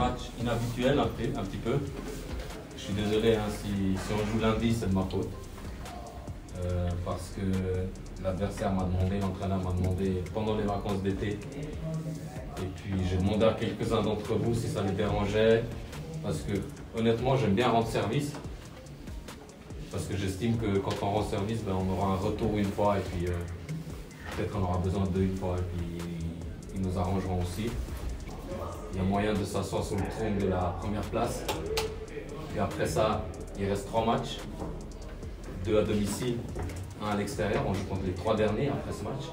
match inhabituel un petit peu. Je suis désolé, hein, si on joue lundi, c'est de ma faute. Parce que l'adversaire m'a demandé, l'entraîneur m'a demandé pendant les vacances d'été. Et puis j'ai demandé à quelques-uns d'entre vous si ça les dérangeait. Parce que honnêtement, j'aime bien rendre service. Parce que j'estime que quand on rend service, ben, on aura un retour une fois et puis peut-être qu'on aura besoin d'eux une fois et puis ils nous arrangeront aussi. Il y a moyen de s'asseoir sur le trône de la première place. Et après ça, il reste 3 matchs. 2 à domicile, 1 à l'extérieur. On joue contre les 3 derniers après ce match.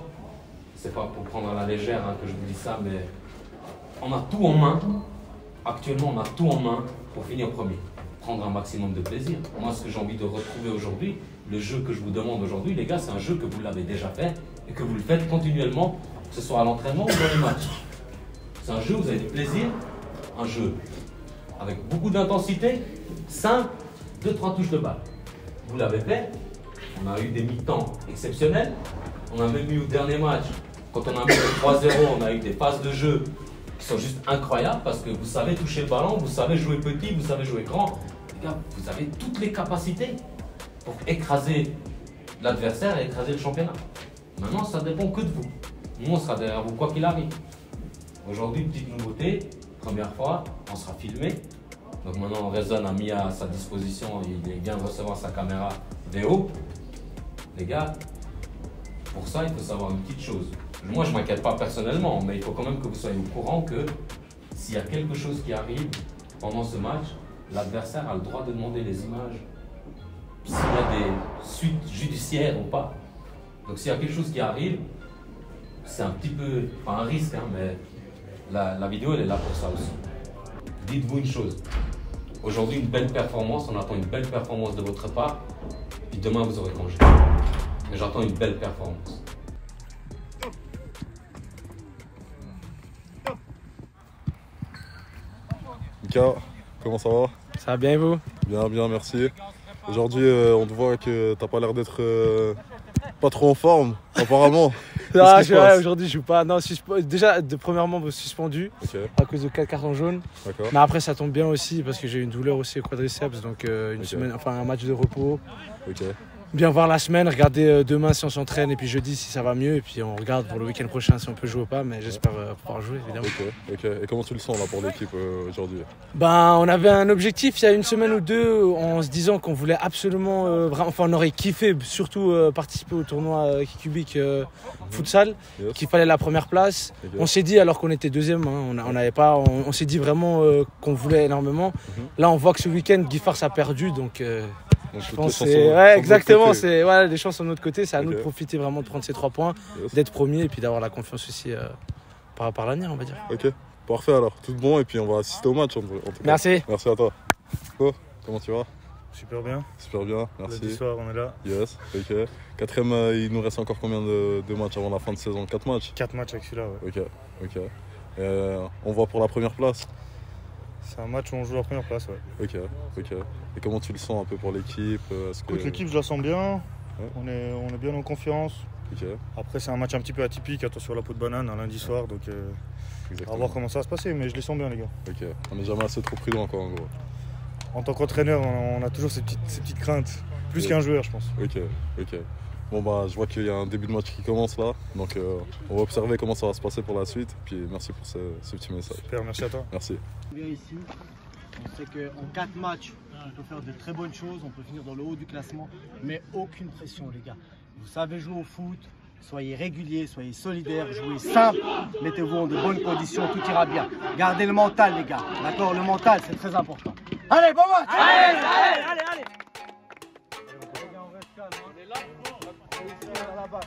C'est pas pour prendre à la légère hein, que je vous dis ça, mais on a tout en main. Actuellement, on a tout en main pour finir premier. Prendre un maximum de plaisir. Moi, ce que j'ai envie de retrouver aujourd'hui, le jeu que je vous demande aujourd'hui, les gars, c'est un jeu que vous l'avez déjà fait et que vous le faites continuellement, que ce soit à l'entraînement ou dans les matchs. C'est un jeu où vous avez du plaisir, un jeu avec beaucoup d'intensité, simple, 2-3 touches de balle. Vous l'avez fait, on a eu des mi-temps exceptionnels, on a même eu au dernier match, quand on a mis le 3-0, on a eu des passes de jeu qui sont juste incroyables parce que vous savez toucher le ballon, vous savez jouer petit, vous savez jouer grand. Les gars, vous avez toutes les capacités pour écraser l'adversaire et écraser le championnat. Maintenant, ça dépend que de vous. Nous, on sera derrière vous quoi qu'il arrive. Aujourd'hui, petite nouveauté, première fois, on sera filmé. Donc maintenant, Rezan a mis à sa disposition, il vient de recevoir sa caméra VO. Les gars, pour ça, il faut savoir une petite chose. Moi, je ne m'inquiète pas personnellement, mais il faut quand même que vous soyez au courant que s'il y a quelque chose qui arrive pendant ce match, l'adversaire a le droit de demander les images. S'il y a des suites judiciaires ou pas. Donc s'il y a quelque chose qui arrive, c'est un petit peu, pas un risque, hein, mais la vidéo, elle est là pour ça aussi. Dites-vous une chose. Aujourd'hui, une belle performance, on attend une belle performance de votre part, puis demain, vous aurez congé. Mais j'attends une belle performance. Mika, comment ça va? Ça va bien et vous? Bien, bien, merci. Aujourd'hui, on te voit que t'as pas l'air d'être pas trop en forme, apparemment. Aujourd'hui, je joue pas. Non, déjà, premièrement, suspendu à cause de 4 cartons jaunes. Mais après, ça tombe bien aussi parce que j'ai eu une douleur aussi au quadriceps, donc une semaine, enfin un match de repos. Bien voir la semaine, regarder demain si on s'entraîne et puis jeudi si ça va mieux et puis on regarde pour le week-end prochain si on peut jouer ou pas, mais j'espère pouvoir jouer évidemment. Et comment tu le sens là pour l'équipe aujourd'hui? On avait un objectif il y a une semaine ou deux en se disant qu'on voulait absolument, on aurait kiffé surtout participer au tournoi Kikubik futsal, qu'il fallait la première place. On s'est dit alors qu'on était deuxième, hein, on s'est dit vraiment qu'on voulait énormément. Là on voit que ce week-end Giffard a perdu donc je pense que c'est exactement, c'est des chances de notre côté, c'est à nous de profiter vraiment de prendre ces 3 points, d'être premier et puis d'avoir la confiance aussi par l'avenir on va dire. Ok, parfait alors, tout bon et puis on va assister au match en tout cas. Merci. Merci à toi. Comment tu vas? Super bien. Super bien, merci. Lundi soir on est là. Yes, ok. Quatrième, il nous reste encore combien de matchs avant la fin de saison? 4 matchs? 4 matchs avec celui-là, ouais. Ok. On va pour la première place? C'est un match où on joue la première place, ouais. Ok. Et comment tu le sens un peu pour l'équipe? Écoute, l'équipe, je la sens bien. On est bien en confiance. Après, c'est un match un petit peu atypique. Attention à la peau de banane un lundi soir. Donc, on va voir comment ça va se passer. Mais je les sens bien, les gars. Ok. On n'est jamais assez trop prudent, quoi, en gros. En tant qu'entraîneur, on a toujours ces petites craintes. Plus qu'un joueur, je pense. Ok. Bon, je vois qu'il y a un début de match qui commence là. Donc, on va observer comment ça va se passer pour la suite. Puis, merci pour ce petit message. Super, merci à toi. Merci. Ici, on sait qu'en 4 matchs, on peut faire de très bonnes choses, on peut finir dans le haut du classement, mais aucune pression les gars. Vous savez jouer au foot, soyez réguliers, soyez solidaires, jouez simple, mettez-vous en de bonnes conditions, tout ira bien. Gardez le mental les gars, d'accord? Le mental c'est très important. Allez, bon match! Allez! On reste calme, hein. On est là, on va la balle.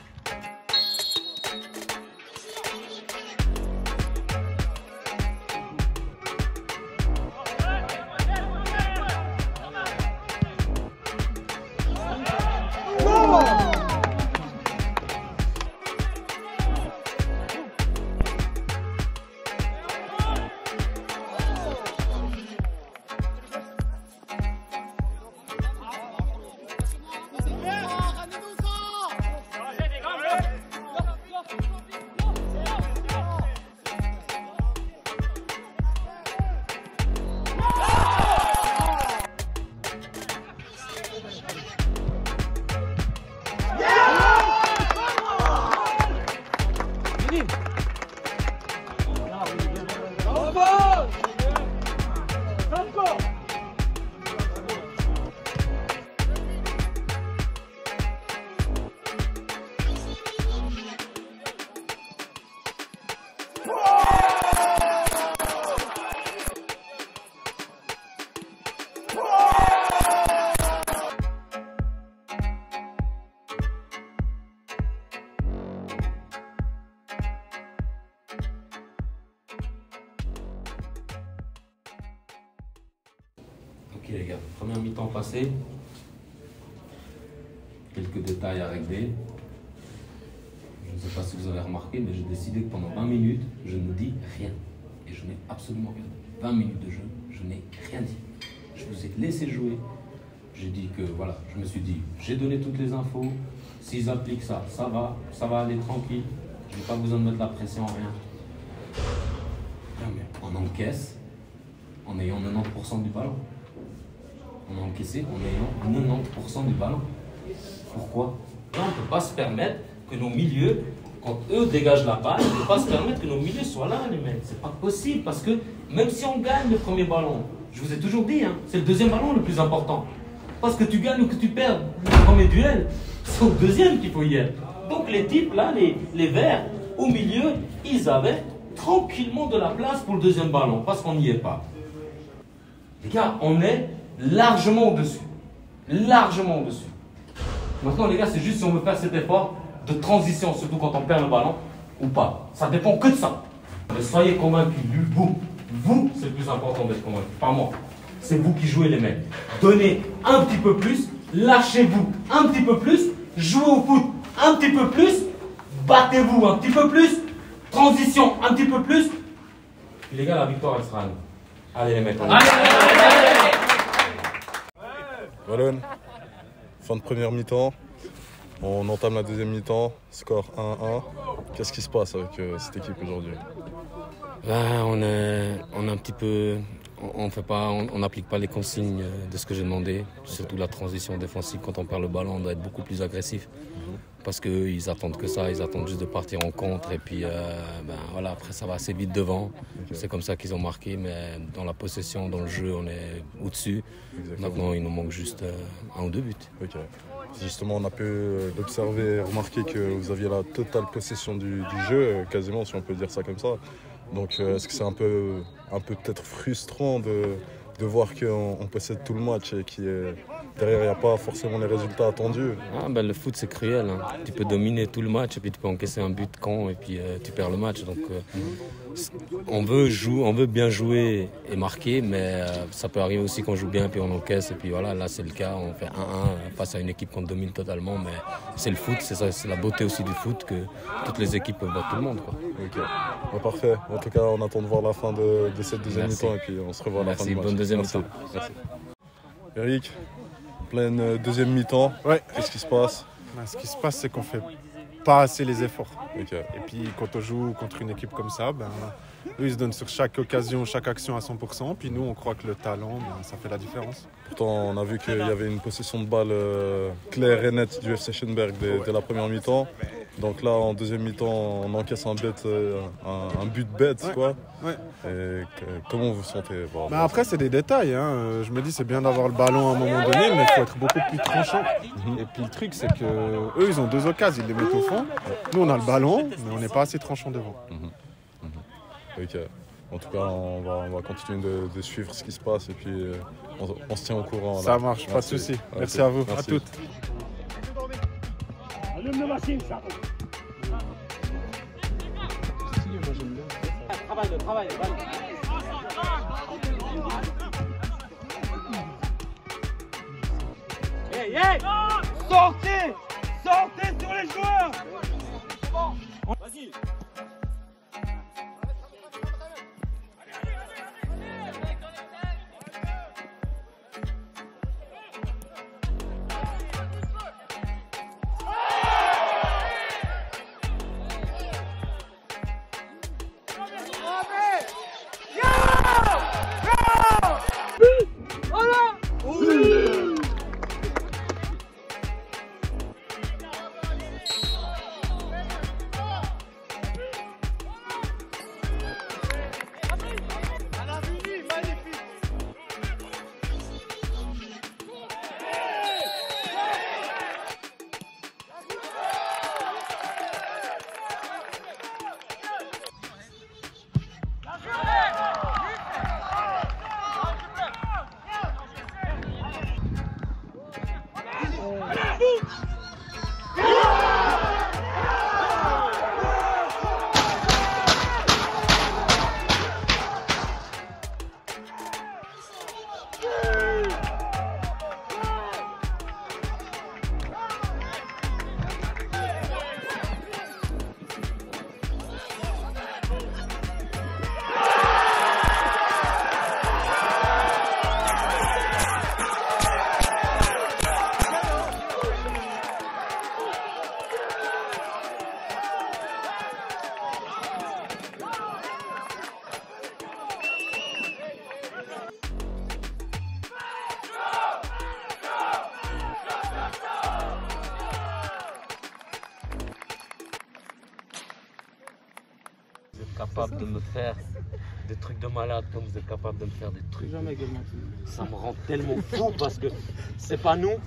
Ok les gars, première mi-temps passée. Quelques détails à régler. Je ne sais pas si vous avez remarqué, mais j'ai décidé que pendant 20 minutes, je ne dis rien. Et je n'ai absolument rien dit. 20 minutes de jeu, je n'ai rien dit. Je vous ai laissé jouer. J'ai dit que, voilà, je me suis dit, j'ai donné toutes les infos. S'ils appliquent ça, ça va aller tranquille. Je n'ai pas besoin de mettre la pression, rien. Non, mais on encaisse en ayant 90% du ballon. On a encaissé en ayant 90% du ballon. Pourquoi? Là, on ne peut pas se permettre que nos milieux, quand eux dégagent la balle, on ne peut pas se permettre que nos milieux soient là, les mecs. C'est pas possible parce que même si on gagne le premier ballon, je vous ai toujours dit, hein, c'est le deuxième ballon le plus important. Parce que tu gagnes ou que tu perds le premier duel, c'est au deuxième qu'il faut y être. Donc les types là, les verts, au milieu, ils avaient tranquillement de la place pour le deuxième ballon parce qu'on n'y est pas. Les gars, on est largement au-dessus. Largement au-dessus. Maintenant, les gars, c'est juste si on veut faire cet effort de transition, surtout quand on perd le ballon, ou pas. Ça dépend que de ça. Mais soyez convaincus, vous, c'est le plus important d'être convaincu, pas moi. C'est vous qui jouez, les mecs. Donnez un petit peu plus, lâchez-vous un petit peu plus, jouez au foot un petit peu plus, battez-vous un petit peu plus, transition un petit peu plus. Et les gars, la victoire, elle sera à nous. Allez, les mecs, on Walloon, fin de première mi-temps, on entame la deuxième mi-temps, score 1-1. Qu'est-ce qui se passe avec cette équipe aujourd'hui? On est un petit peu, on n'applique pas les consignes de ce que j'ai demandé, surtout la transition défensive. Quand on perd le ballon, on doit être beaucoup plus agressif. Parce qu'eux, ils attendent que ça, ils attendent juste de partir en contre et puis voilà, après ça va assez vite devant. Okay. C'est comme ça qu'ils ont marqué, mais dans la possession, dans le jeu, on est au-dessus. Maintenant, il nous manque juste 1 ou 2 buts. Okay. Justement, on a pu l'observer et remarquer que vous aviez la totale possession du jeu, quasiment, si on peut dire ça comme ça. Donc, est-ce que c'est un peu peut-être frustrant de voir qu'on possède tout le match et que derrière, il n'y a pas forcément les résultats attendus? Le foot, c'est cruel. Hein. Tu peux dominer tout le match et puis tu peux encaisser un but con et puis tu perds le match. Donc, on veut bien jouer et marquer, mais ça peut arriver aussi qu'on joue bien et puis on encaisse. Et puis voilà, là, c'est le cas. On fait 1-1 face à une équipe qu'on domine totalement. Mais c'est le foot, c'est ça, c'est la beauté aussi du foot que toutes les équipes peuvent battre tout le monde, quoi. Okay. Parfait. En tout cas, on attend de voir la fin de cette deuxième mi-temps et puis on se revoit à la fin du match. Bonne deuxième mi-temps. Merci. Eric, pleine deuxième mi-temps. Ouais. Qu'est-ce qui se passe? Ce qui se passe, c'est qu'on fait pas assez les efforts. Okay. Et puis quand on joue contre une équipe comme ça, eux ils se donnent sur chaque occasion, chaque action à 100%. Puis nous, on croit que le talent, ça fait la différence. Pourtant, on a vu qu'il y avait une possession de balle claire et nette du FC Schoenberg dès la première mi-temps. Donc là, en deuxième mi-temps, on encaisse un but bête, ouais. Quoi. Ouais. Et comment vous vous sentez? Après, c'est des détails. Hein. Je me dis, c'est bien d'avoir le ballon à un moment donné, mais il faut être beaucoup plus tranchant. Et puis le truc, c'est qu'eux, ils ont 2 occasions, ils les mettent au fond. Nous, on a le ballon, mais on n'est pas assez tranchant devant. Ok. En tout cas, on va continuer de suivre ce qui se passe et puis on se tient au courant. Ça marche, pas de souci. Merci à vous, à toutes. Allume la machine, ça. Travaille, Hey, sortez sur les joueurs. Vas-y. capable de me faire des trucs de malade comme vous êtes capable de me faire des trucs. Ça me rend tellement fou parce que c'est pas nous.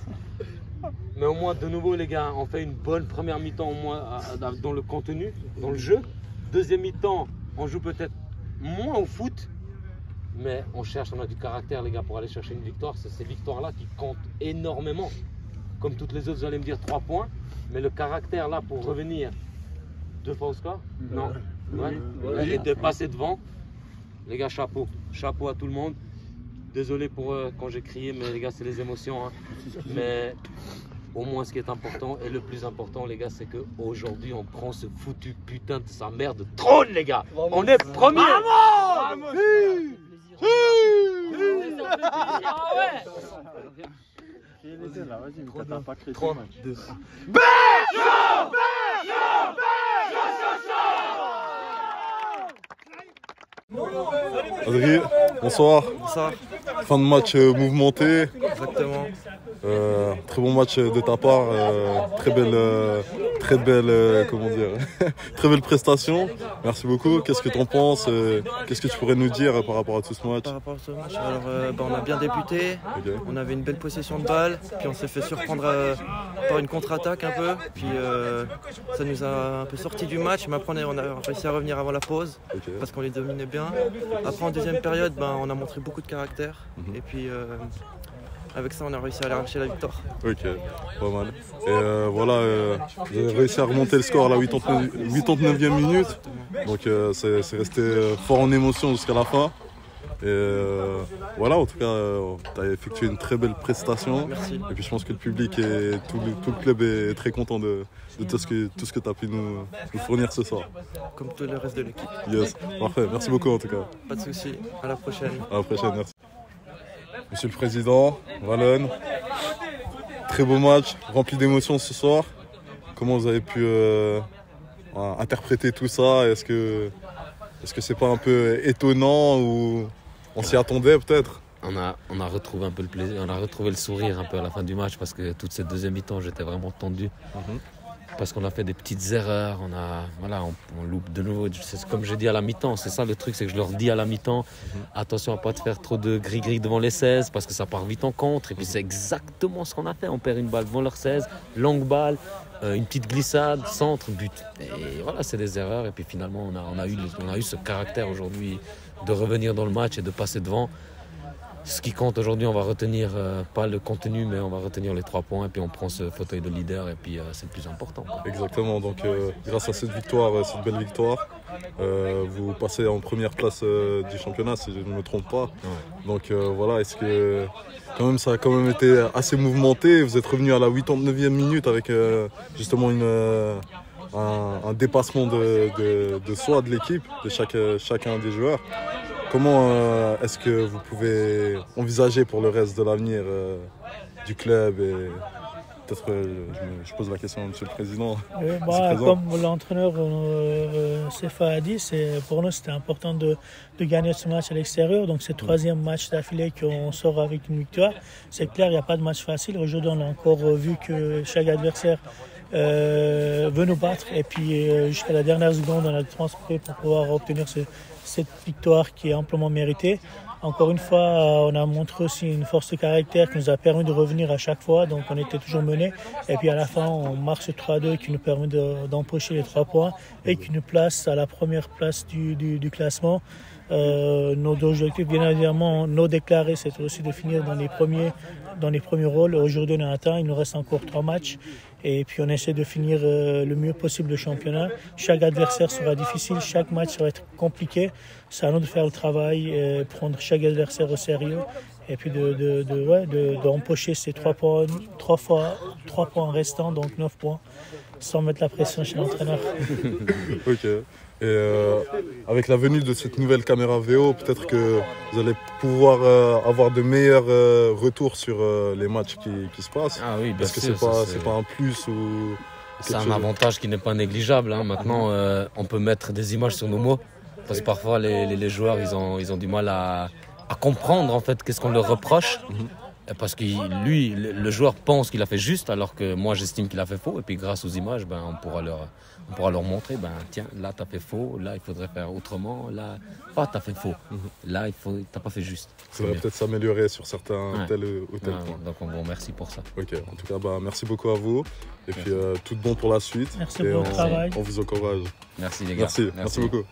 Mais au moins, de nouveau, les gars, on fait une bonne première mi-temps au moins dans le contenu, dans le jeu. Deuxième mi-temps, on joue peut-être moins au foot, mais on a du caractère, les gars, pour aller chercher une victoire. C'est ces victoires-là qui comptent énormément. Comme toutes les autres, vous allez me dire 3 points, mais le caractère là pour revenir 2 fois au score, non. Ouais. Et de passer devant, les gars, chapeau. Chapeau à tout le monde. Désolé pour quand j'ai crié, mais les gars, c'est les émotions. Hein. Mais au moins, ce qui est important, et le plus important, les gars, c'est qu'aujourd'hui, on prend ce foutu putain de sa mère de trône, les gars. On est premier. Vamos! Ah ouais! Vas-y, 3, 2. Adrien, bonsoir. Bonsoir. Fin de match mouvementé. Exactement. Très bon match de ta part. Très belle, comment dire, très belle prestation. Merci beaucoup. Qu'est-ce que tu en penses? Qu'est-ce que tu pourrais nous dire par rapport à tout ce match? Par rapport à ce match, alors, on a bien débuté. Okay. On avait une belle possession de balle. Puis on s'est fait surprendre par une contre-attaque un peu. Puis ça nous a un peu sorti du match. Mais après, on a réussi à revenir avant la pause. Okay. Parce qu'on les dominait bien. Après, en deuxième période, on a montré beaucoup de caractère. Et puis avec ça, on a réussi à aller arracher la victoire. Ok, pas mal. Et voilà, vous avez réussi à remonter le score à la 89e minute. Donc c'est resté fort en émotion jusqu'à la fin. Et voilà, en tout cas, tu as effectué une très belle prestation. Merci. Et puis je pense que le public et tout le club est très content de tout ce que tu as pu nous fournir ce soir. Comme tout le reste de l'équipe. Yes, parfait. Merci beaucoup en tout cas. Pas de souci. À la prochaine. À la prochaine, merci. Monsieur le Président, Wallon, très beau match, rempli d'émotions ce soir. Comment vous avez pu interpréter tout ça? Est-ce que c'est pas un peu étonnant ou on s'y attendait peut-être? On a retrouvé un peu le plaisir, on a retrouvé le sourire un peu à la fin du match parce que toute cette deuxième mi-temps, j'étais vraiment tendu. Parce qu'on a fait des petites erreurs, on loupe de nouveau. C'est comme j'ai dit à la mi-temps, c'est ça le truc, c'est que je leur dis à la mi-temps, attention à ne pas te faire trop de gris-gris devant les 16 parce que ça part vite en contre. Et puis c'est exactement ce qu'on a fait, on perd une balle devant leur 16, longue balle, une petite glissade, centre, but. Et voilà, c'est des erreurs. Et puis finalement, on a eu ce caractère aujourd'hui de revenir dans le match et de passer devant. Ce qui compte aujourd'hui, on va retenir pas le contenu, mais on va retenir les 3 points et puis on prend ce fauteuil de leader et puis c'est le plus important. Exactement, donc grâce à cette victoire, cette belle victoire, vous passez en première place du championnat si je ne me trompe pas. Ouais. Donc voilà, est-ce que quand même, ça a quand même été assez mouvementé? Vous êtes revenu à la 89e minute avec justement un dépassement de soi de l'équipe, de chacun des joueurs. Comment est-ce que vous pouvez envisager pour le reste de l'avenir du club et peut-être je pose la question à Monsieur le Président. Comme l'entraîneur Sefa a dit, pour nous c'était important de gagner ce match à l'extérieur. Donc c'est le 3e match d'affilée qu'on sort avec une victoire. C'est clair, il n'y a pas de match facile. Aujourd'hui on a encore vu que chaque adversaire veut nous battre. Et puis jusqu'à la dernière seconde on a transpiré pour pouvoir obtenir cette victoire qui est amplement méritée. Encore une fois, on a montré aussi une force de caractère qui nous a permis de revenir à chaque fois. Donc on était toujours menés. Et puis à la fin, on marque ce 3-2 qui nous permet d'empocher les 3 points et qui nous place à la première place du classement. Nos objectifs, bien évidemment, nos déclarés, c'est aussi de finir dans les premiers rôles. Aujourd'hui, on a atteint, il nous reste encore 3 matchs. Et puis on essaie de finir le mieux possible le championnat. Chaque adversaire sera difficile, chaque match va être compliqué. C'est à nous de faire le travail, prendre chaque adversaire au sérieux et puis d'empocher ces 3 points restants, donc 9 points, sans mettre la pression chez l'entraîneur. Ok. Et avec la venue de cette nouvelle caméra VO, peut-être que vous allez pouvoir avoir de meilleurs retours sur les matchs qui se passent. Ah oui, bien sûr. Est-ce que c'est pas un plus ou c'est un avantage qui n'est pas négligeable. Hein. Maintenant, on peut mettre des images sur nos mots parce que parfois les joueurs ils ont du mal à comprendre en fait qu'est-ce qu'on leur reproche. Parce que lui, le joueur pense qu'il a fait juste, alors que moi j'estime qu'il a fait faux. Et puis grâce aux images, on pourra leur montrer, tiens, là tu as fait faux, là il faudrait faire autrement, là, tu as fait faux, là tu n'as pas fait juste. Ça va peut-être s'améliorer sur certains tel ou tel point. Donc on vous remercie pour ça. Ok, en tout cas, merci beaucoup à vous. Et puis tout bon pour la suite. Merci pour le travail. On vous encourage. Merci les gars. Merci beaucoup.